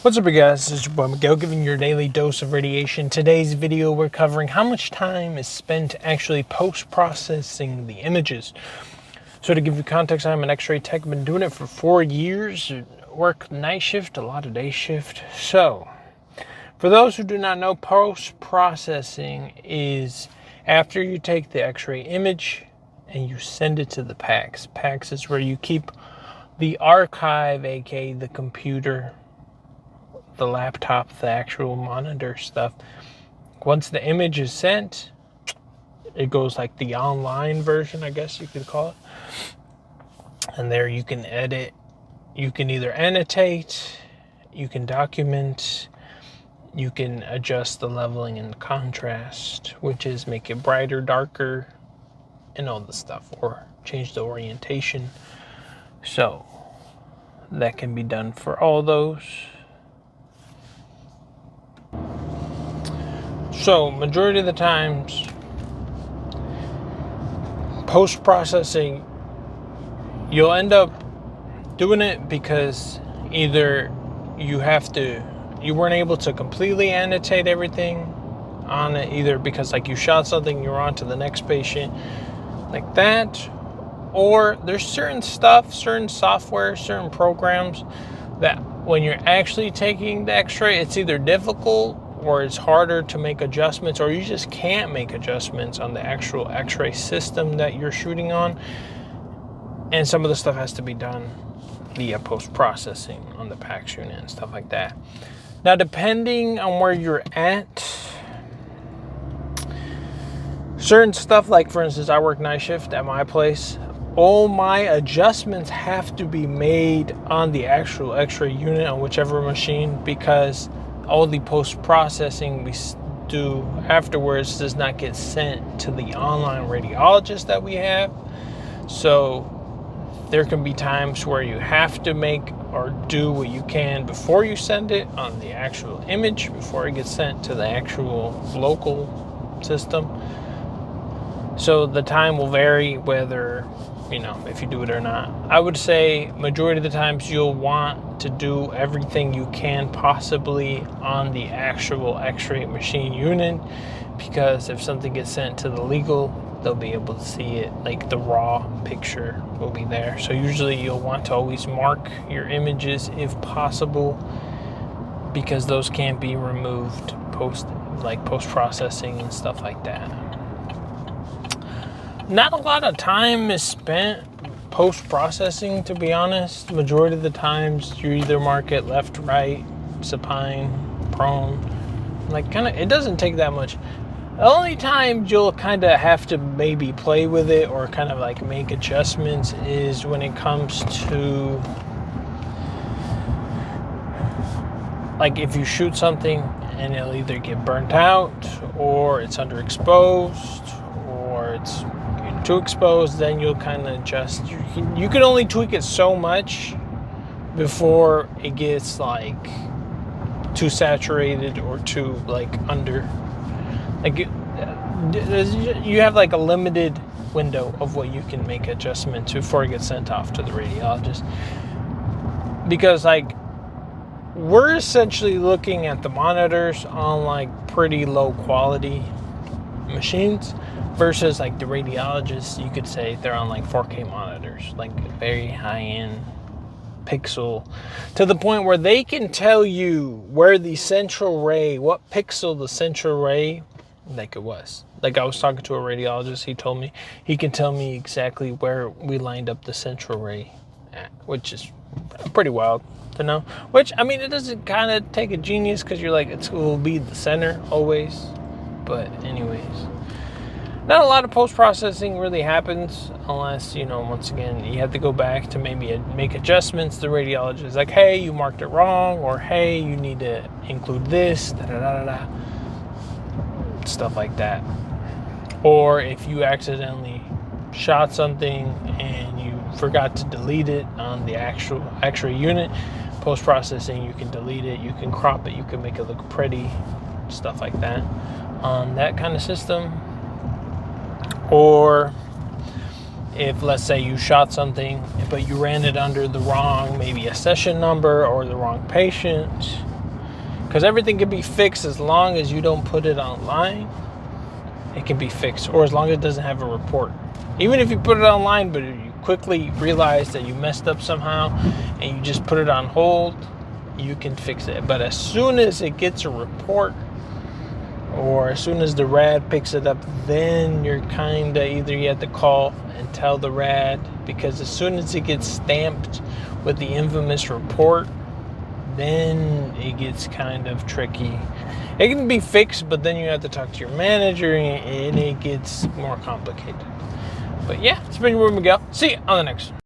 What's up, you guys? This is your boy Miguel giving you your daily dose of radiation. Today's video, we're covering how much time is spent actually post-processing the images. So to give you context, I'm an X-ray tech. I've been doing it for 4 years. Work night shift, a lot of day shift. So for those who do not know, post-processing is after you take the X-ray image and you send it to the PACS. PACS is where you keep the archive, aka the computer, the laptop, the actual monitor stuff. Once the image is sent, it goes like the online version, I guess you could call it. And there you can edit, you can either annotate, you can document, you can adjust the leveling and contrast, which is make it brighter, darker, and all the stuff, or change the orientation. So that can be done for all those. So majority of the times, post-processing, you'll end up doing it because either you weren't able to completely annotate everything on it, either because like you shot something, you're on to the next patient, like that, or there's certain stuff, certain software, certain programs that when you're actually taking the X-ray, it's either difficult or it's harder to make adjustments, or you just can't make adjustments on the actual X-ray system that you're shooting on. And some of the stuff has to be done via post-processing on the PACS unit and stuff like that. Now, depending on where you're at, certain stuff, like for instance, I work night shift at my place, all my adjustments have to be made on the actual X-ray unit on whichever machine, because all the post-processing we do afterwards does not get sent to the online radiologist that we have. So there can be times where you have to make or do what you can before you send it on the actual image, before it gets sent to the actual local system. So the time will vary whether, if you do it or not. I would say majority of the times you'll want to do everything you can possibly on the actual X-ray machine unit, because if something gets sent to the legal, they'll be able to see it, like the raw picture will be there. So usually you'll want to always mark your images if possible, because those can't be removed post-processing and stuff like that. Not a lot of time is spent post-processing, to be honest. Majority of the times you either mark it left, right, supine, prone, it doesn't take that much. The only time you'll kind of have to maybe play with it or kind of make adjustments is when it comes to if you shoot something and it'll either get burnt out, or it's underexposed, or it's too exposed, then you'll kind of adjust. You can only tweak it so much before it gets too saturated or too under. You have a limited window of what you can make adjustment to before it gets sent off to the radiologist, because we're essentially looking at the monitors on pretty low quality machines, versus the radiologists, you could say they're on 4K monitors, very high-end pixel, to the point where they can tell you where the central ray, what pixel the central ray it was. I was talking to a radiologist, he told me he can tell me exactly where we lined up the central ray at, which is pretty wild to know. Which, it doesn't kind of take a genius, because you're it will be the center always. But anyways, not a lot of post-processing really happens unless, once again, you have to go back to maybe make adjustments. The radiologist is hey, you marked it wrong, or hey, you need to include this, stuff like that. Or if you accidentally shot something and you forgot to delete it on the actual X-ray unit, post-processing, you can delete it, you can crop it, you can make it look pretty, stuff like that on that kind of system. Or if, let's say, you shot something but you ran it under the wrong, maybe a session number or the wrong patient, Because everything can be fixed as long as you don't put it online. It can be fixed, or as long as it doesn't have a report. Even if you put it online, but you quickly realize that you messed up somehow and you just put it on hold, you can fix it. But as soon as it gets a report, or as soon as the RAD picks it up, then you're kind of either you have to call and tell the RAD, because as soon as it gets stamped with the infamous report, then it gets kind of tricky. It can be fixed, but then you have to talk to your manager and it gets more complicated. But yeah, it's been your boy Miguel. See you on the next one.